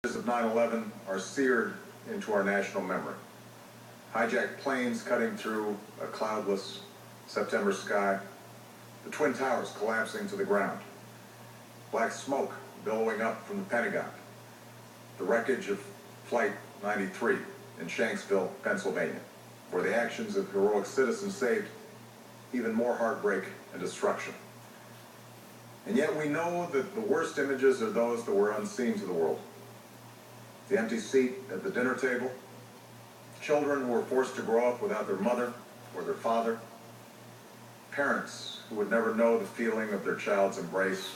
Of 9/11 are seared into our national memory. Hijacked planes cutting through a cloudless September sky, the Twin Towers collapsing to the ground, black smoke billowing up from the Pentagon, the wreckage of Flight 93 in Shanksville, Pennsylvania, where the actions of heroic citizens saved even more heartbreak and destruction. And yet we know that the worst images are those that were unseen to the world. The empty seat at the dinner table, children who were forced to grow up without their mother or their father, parents who would never know the feeling of their child's embrace,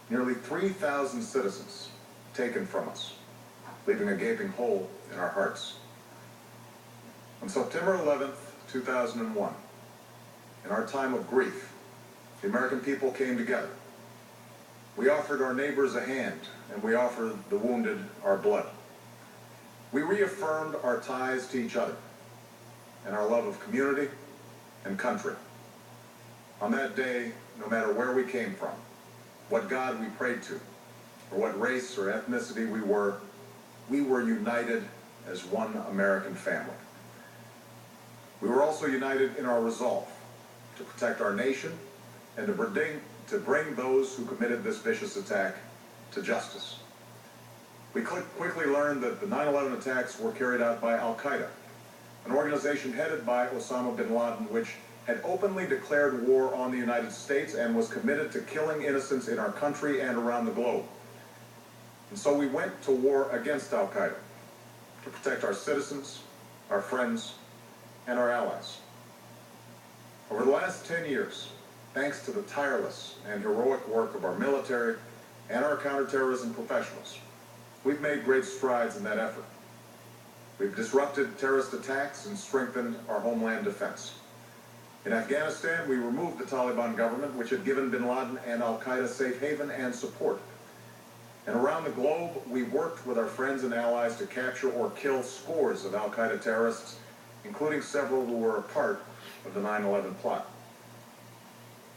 nearly 3,000 citizens taken from us, leaving a gaping hole in our hearts. On September 11th, 2001, in our time of grief, the American people came together. We offered our neighbors a hand, and we offered the wounded our blood. We reaffirmed our ties to each other and our love of community and country. On that day, no matter where we came from, what God we prayed to, or what race or ethnicity we were united as one American family. We were also united in our resolve to protect our nation and to bring those who committed this vicious attack to justice. We quickly learned that the 9/11 attacks were carried out by Al-Qaeda, an organization headed by Osama Bin Laden, which had openly declared war on the United States and was committed to killing innocents in our country and around the globe. And so we went to war against Al-Qaeda to protect our citizens, our friends, and our allies. Over the last 10 years, thanks to the tireless and heroic work of our military and our counterterrorism professionals, we've made great strides in that effort. We've disrupted terrorist attacks and strengthened our homeland defense. In Afghanistan, we removed the Taliban government, which had given Bin Laden and Al-Qaeda safe haven and support. And around the globe, we worked with our friends and allies to capture or kill scores of Al-Qaeda terrorists, including several who were a part of the 9/11 plot.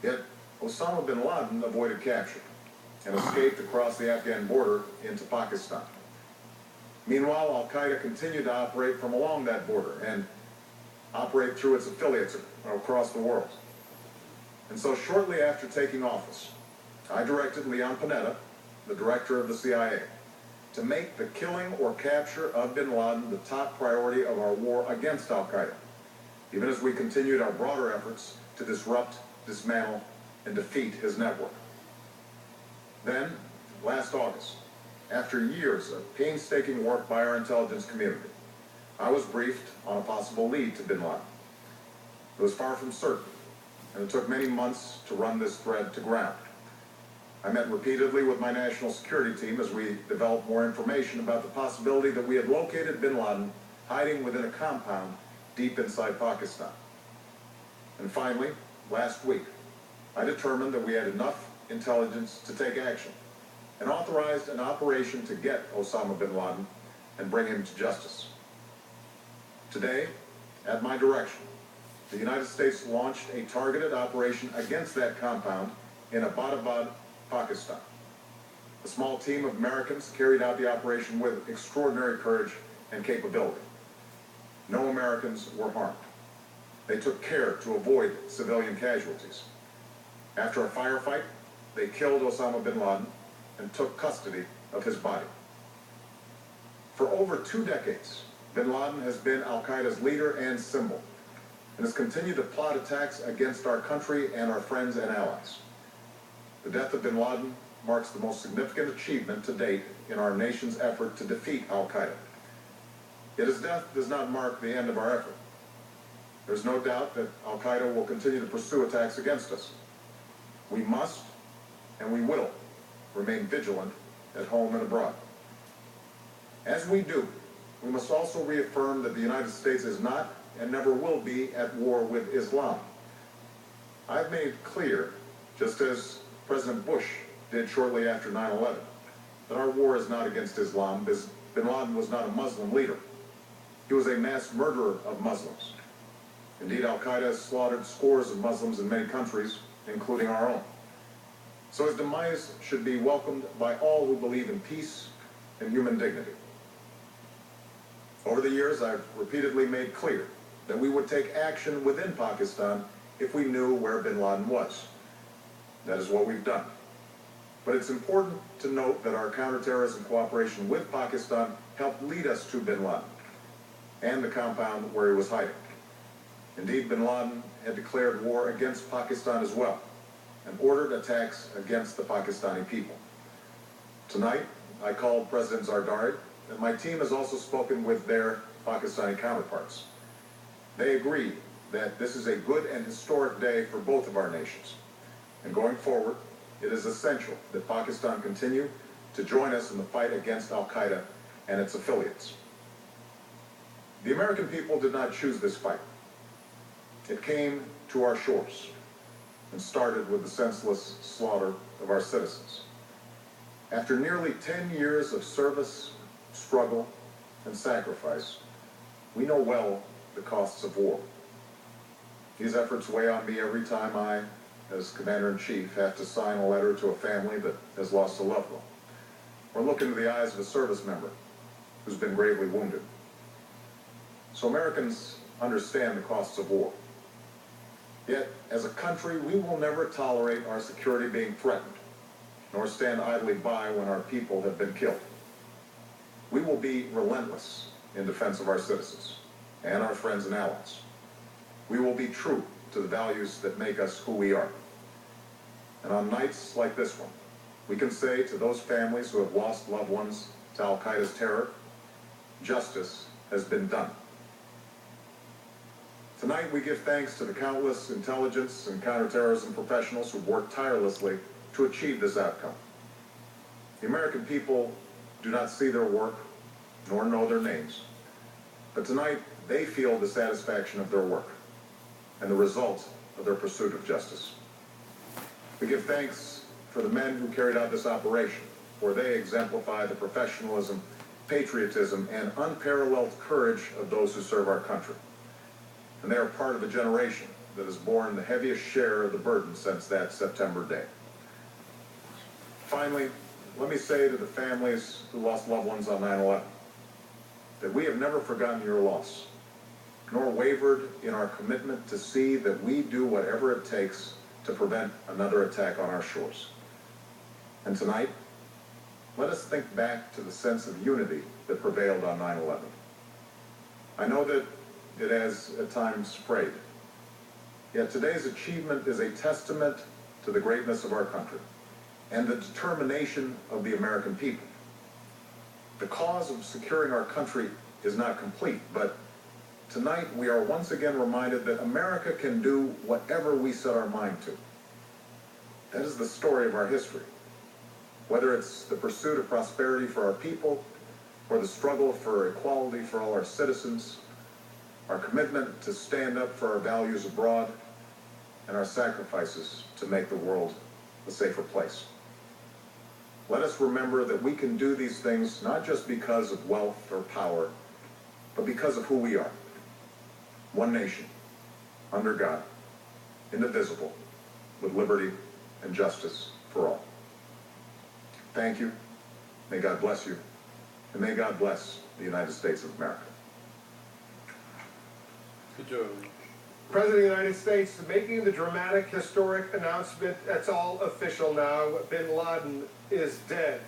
Yet, Osama Bin Laden avoided capture and escaped across the Afghan border into Pakistan. Meanwhile, Al-Qaeda continued to operate from along that border and operate through its affiliates across the world. And so shortly after taking office, I directed Leon Panetta, the director of the CIA, to make the killing or capture of Bin Laden the top priority of our war against Al-Qaeda, even as we continued our broader efforts to disrupt, dismantle, and defeat his network. Then, last August, after years of painstaking work by our intelligence community, I was briefed on a possible lead to Bin Laden. It was far from certain, and it took many months to run this thread to ground. I met repeatedly with my national security team as we developed more information about the possibility that we had located Bin Laden hiding within a compound deep inside Pakistan. And finally, last week, I determined that we had enough intelligence to take action and authorized an operation to get Osama Bin Laden and bring him to justice. Today, at my direction, the United States launched a targeted operation against that compound in Abbottabad, Pakistan. A small team of Americans carried out the operation with extraordinary courage and capability. No Americans were harmed. They took care to avoid civilian casualties. After a firefight, they killed Osama Bin Laden and took custody of his body. For over 2 decades, Bin Laden has been Al-Qaeda's leader and symbol, and has continued to plot attacks against our country and our friends and allies. The death of Bin Laden marks the most significant achievement to date in our nation's effort to defeat Al-Qaeda. Yet his death does not mark the end of our effort. There's no doubt that Al-Qaeda will continue to pursue attacks against us. We must, and we will, remain vigilant at home and abroad. As we do, we must also reaffirm that the United States is not and never will be at war with Islam. I've made clear, just as President Bush did shortly after 9/11, that our war is not against Islam, because Bin Laden was not a Muslim leader. He was a mass murderer of Muslims. Indeed, Al-Qaeda has slaughtered scores of Muslims in many countries, including our own. So his demise should be welcomed by all who believe in peace and human dignity. Over the years, I've repeatedly made clear that we would take action within Pakistan if we knew where bin Laden was. That is what we've done. But it's important to note that our counterterrorism cooperation with Pakistan helped lead us to bin Laden and the compound where he was hiding. Indeed, bin Laden had declared war against Pakistan as well and ordered attacks against the Pakistani people. Tonight, I called President Zardari, and my team has also spoken with their Pakistani counterparts. They agree that this is a good and historic day for both of our nations. And going forward, it is essential that Pakistan continue to join us in the fight against al-Qaeda and its affiliates. The American people did not choose this fight. It came to our shores and started with the senseless slaughter of our citizens. After nearly 10 years of service, struggle, and sacrifice, we know well the costs of war. These efforts weigh on me every time I, as Commander-in-Chief, have to sign a letter to a family that has lost a loved one, or look into the eyes of a service member who's been gravely wounded. So Americans understand the costs of war. Yet, as a country, we will never tolerate our security being threatened, nor stand idly by when our people have been killed. We will be relentless in defense of our citizens and our friends and allies. We will be true to the values that make us who we are. And on nights like this one, we can say to those families who have lost loved ones to al-Qaeda's terror, justice has been done. Tonight, we give thanks to the countless intelligence and counterterrorism professionals who worked tirelessly to achieve this outcome. The American people do not see their work, nor know their names. But tonight, they feel the satisfaction of their work and the result of their pursuit of justice. We give thanks for the men who carried out this operation, for they exemplify the professionalism, patriotism, and unparalleled courage of those who serve our country. And they are part of a generation that has borne the heaviest share of the burden since that September day. Finally, let me say to the families who lost loved ones on 9/11 that we have never forgotten your loss, nor wavered in our commitment to see that we do whatever it takes to prevent another attack on our shores. And tonight, let us think back to the sense of unity that prevailed on 9/11. I know that it has at times frayed. Yet today's achievement is a testament to the greatness of our country and the determination of the American people. The cause of securing our country is not complete, but tonight we are once again reminded that America can do whatever we set our mind to. That is the story of our history. Whether it's the pursuit of prosperity for our people, or the struggle for equality for all our citizens, our commitment to stand up for our values abroad, and our sacrifices to make the world a safer place. Let us remember that we can do these things not just because of wealth or power, but because of who we are. One nation, under God, indivisible, with liberty and justice for all. Thank you. May God bless you. And may God bless the United States of America. Good job. President of the United States making the dramatic, historic announcement. That's all official now. Bin Laden is dead.